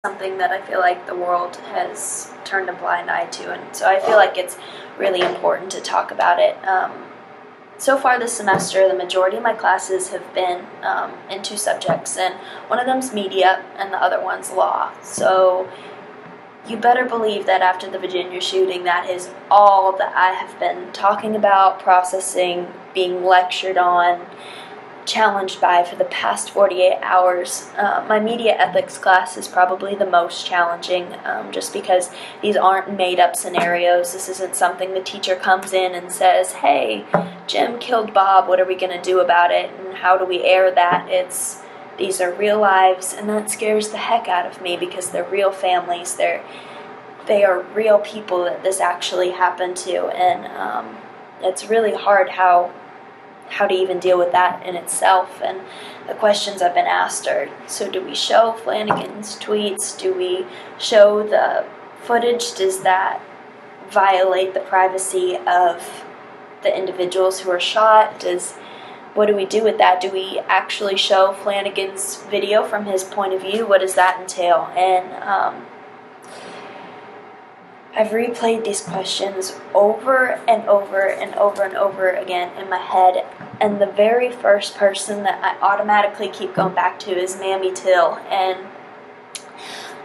something that I feel like the world has turned a blind eye to, and so I feel like it's really important to talk about it. So far this semester, the majority of my classes have been in two subjects, and one of them's media, and the other one's law. So you better believe that after the Virginia shooting, that is all that I have been talking about, processing, being lectured on, challenged by for the past 48 hours. My media ethics class is probably the most challenging, just because these aren't made-up scenarios. This isn't something the teacher comes in and says, hey, Jim killed Bob, what are we going to do about it, and how do we air that? These are real lives, and that scares the heck out of me because they're real families. They are real people that this actually happened to, and it's really hard how to even deal with that in itself. And the questions I've been asked are, so do we show Flanagan's tweets? Do we show the footage? Does that violate the privacy of the individuals who are shot? What do we do with that? Do we actually show Flanagan's video from his point of view? What does that entail? And I've replayed these questions over and over and over and over again in my head, and the very first person that I automatically keep going back to is Mamie Till. And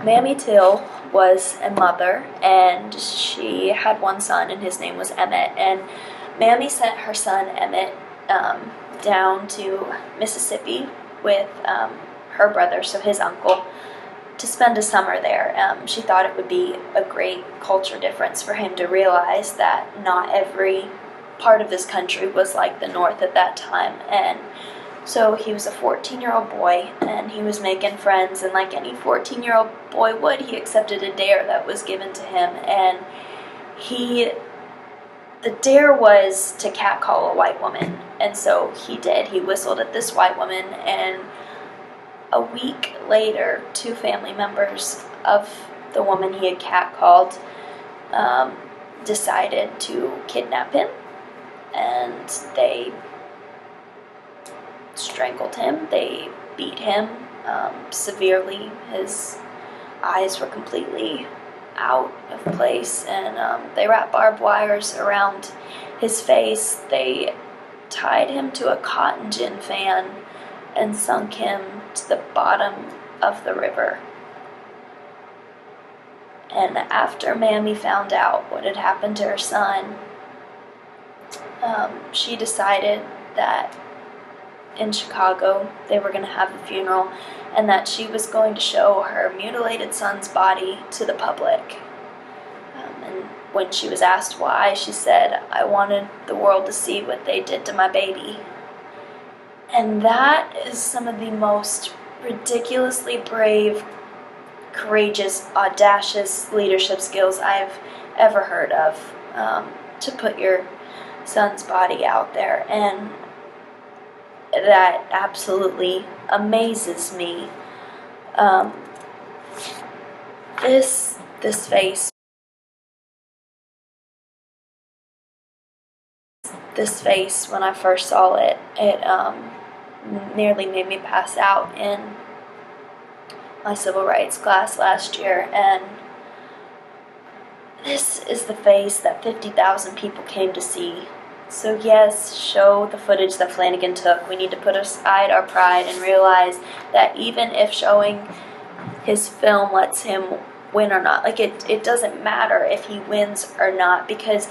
Mamie Till was a mother, and she had one son, and his name was Emmett. And Mamie sent her son Emmett down to Mississippi with her brother, so his uncle, to spend a summer there. She thought it would be a great culture difference for him to realize that not every part of this country was like the North at that time. And so he was a 14-year-old boy, and he was making friends, and like any 14-year-old boy would, he accepted a dare that was given to him. And the dare was to catcall a white woman, and so he did. He whistled at this white woman, and a week later, two family members of the woman he had catcalled decided to kidnap him, and they strangled him. They beat him severely. His eyes were completely out of place, and they wrapped barbed wires around his face. They tied him to a cotton gin fan and sunk him to the bottom of the river. And after Mamie found out what had happened to her son, she decided that in Chicago they were going to have a funeral, and that she was going to show her mutilated son's body to the public. And when she was asked why, she said, I wanted the world to see what they did to my baby. And that is some of the most ridiculously brave, courageous, audacious leadership skills I've ever heard of, to put your son's body out there. And that absolutely amazes me. This face when I first saw it, nearly made me pass out in my civil rights class last year. And this is the face that 50,000 people came to see. So yes, show the footage that Flanagan took. We need to put aside our pride and realize that even if showing his film lets him win or not, like it doesn't matter if he wins or not, because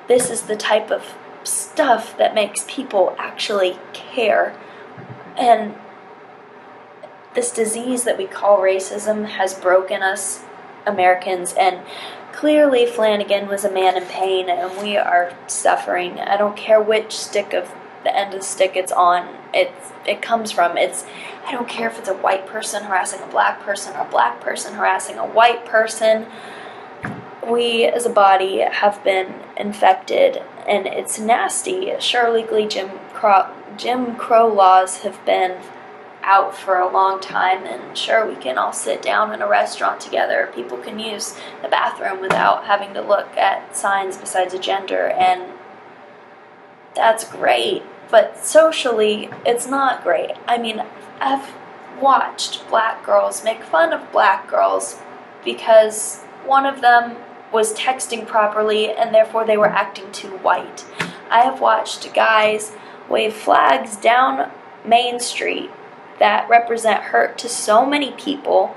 this is the type of stuff that makes people actually care. And this disease that we call racism has broken us Americans, and clearly Flanagan was a man in pain, and we are suffering. I don't care which stick of the end of the stick it's on, it comes from. I don't care if it's a white person harassing a black person or a black person harassing a white person. We as a body have been infected, and it's nasty. Sure, legally Jim Crow laws have been out for a long time, and sure, we can all sit down in a restaurant together. People can use the bathroom without having to look at signs besides a gender, and that's great. But socially, it's not great. I mean, I've watched black girls make fun of black girls because one of them was texting properly and therefore they were acting too white. I have watched guys wave flags down Main Street that represent hurt to so many people.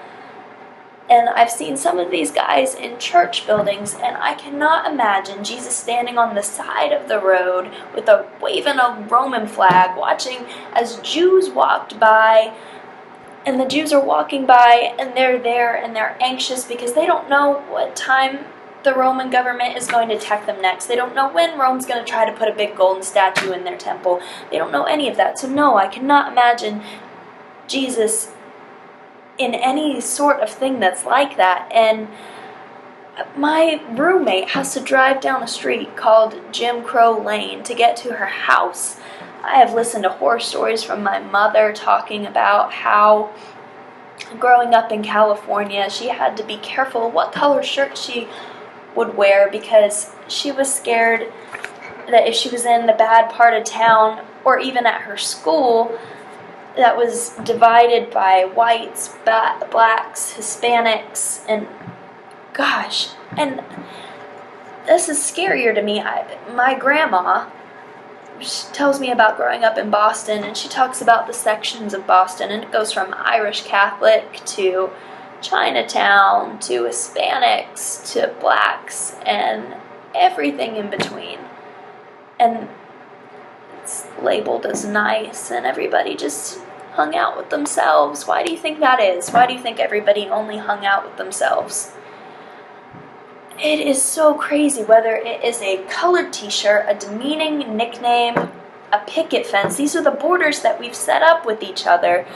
And I've seen some of these guys in church buildings, and I cannot imagine Jesus standing on the side of the road with waving a Roman flag, watching as Jews walked by, and the Jews are walking by, and they're there, and they're anxious because they don't know what time the Roman government is going to attack them next. They don't know when Rome's going to try to put a big golden statue in their temple. They don't know any of that. So no, I cannot imagine Jesus in any sort of thing that's like that. And my roommate has to drive down a street called Jim Crow Lane to get to her house. I have listened to horror stories from my mother talking about how growing up in California she had to be careful what color shirt she would wear because she was scared that if she was in the bad part of town or even at her school that was divided by whites, blacks, Hispanics, and gosh, and this is scarier to me. My grandma, she tells me about growing up in Boston, and she talks about the sections of Boston, and it goes from Irish Catholic to Chinatown to Hispanics to blacks and everything in between. And it's labeled as nice, and everybody just hung out with themselves. Why do you think that is? Why do you think everybody only hung out with themselves? It is so crazy, whether it is a colored t-shirt, a demeaning nickname, a picket fence. These are the borders that we've set up with each other.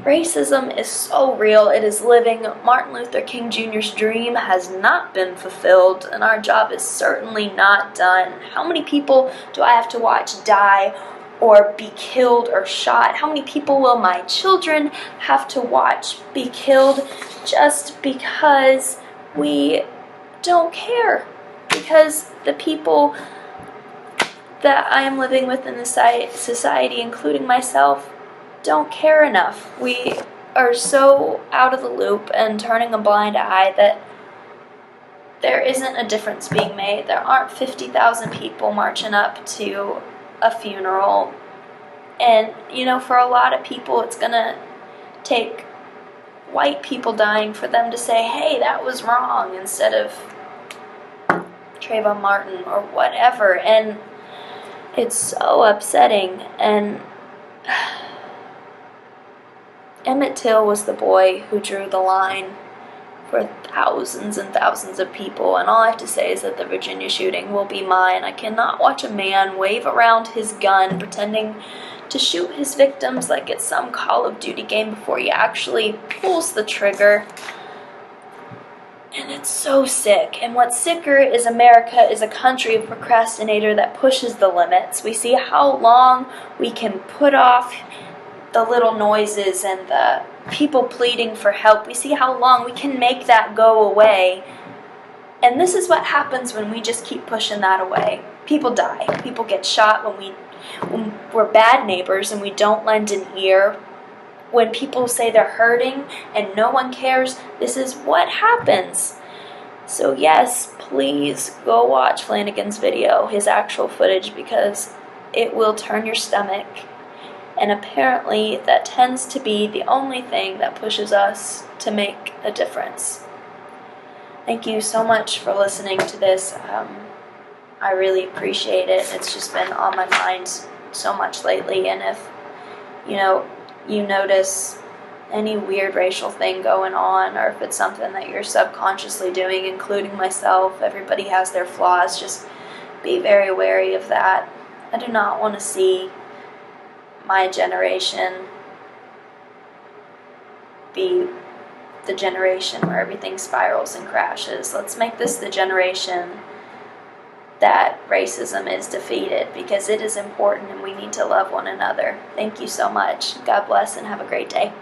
Racism is so real. It is living. Martin Luther King Jr.'s dream has not been fulfilled, and our job is certainly not done. How many people do I have to watch die or be killed or shot? How many people will my children have to watch be killed just because we don't care? Because the people that I am living with in this society, including myself, don't care enough. We are so out of the loop and turning a blind eye that there isn't a difference being made. There aren't 50,000 people marching up to a funeral. And, you know, for a lot of people, it's going to take white people dying for them to say, hey, that was wrong, instead of Trayvon Martin or whatever. And it's so upsetting. And Emmett Till was the boy who drew the line for thousands and thousands of people, and all I have to say is that the Virginia shooting will be mine. I cannot watch a man wave around his gun pretending to shoot his victims like it's some Call of Duty game before he actually pulls the trigger. And it's so sick. And what's sicker is America is a country of procrastinator that pushes the limits. We see how long we can put off the little noises and the people pleading for help. We see how long we can make that go away. And this is what happens when we just keep pushing that away. People die. People get shot when we're bad neighbors and we don't lend an ear. When people say they're hurting and no one cares, this is what happens. So yes, please go watch Flanagan's video, his actual footage, because it will turn your stomach. And apparently that tends to be the only thing that pushes us to make a difference. Thank you so much for listening to this. I really appreciate it. It's just been on my mind so much lately. And if, you notice any weird racial thing going on, or if it's something that you're subconsciously doing, including myself, everybody has their flaws, just be very wary of that. I do not want to see my generation be the generation where everything spirals and crashes. Let's make this the generation that racism is defeated, because it is important and we need to love one another. Thank you so much. God bless and have a great day.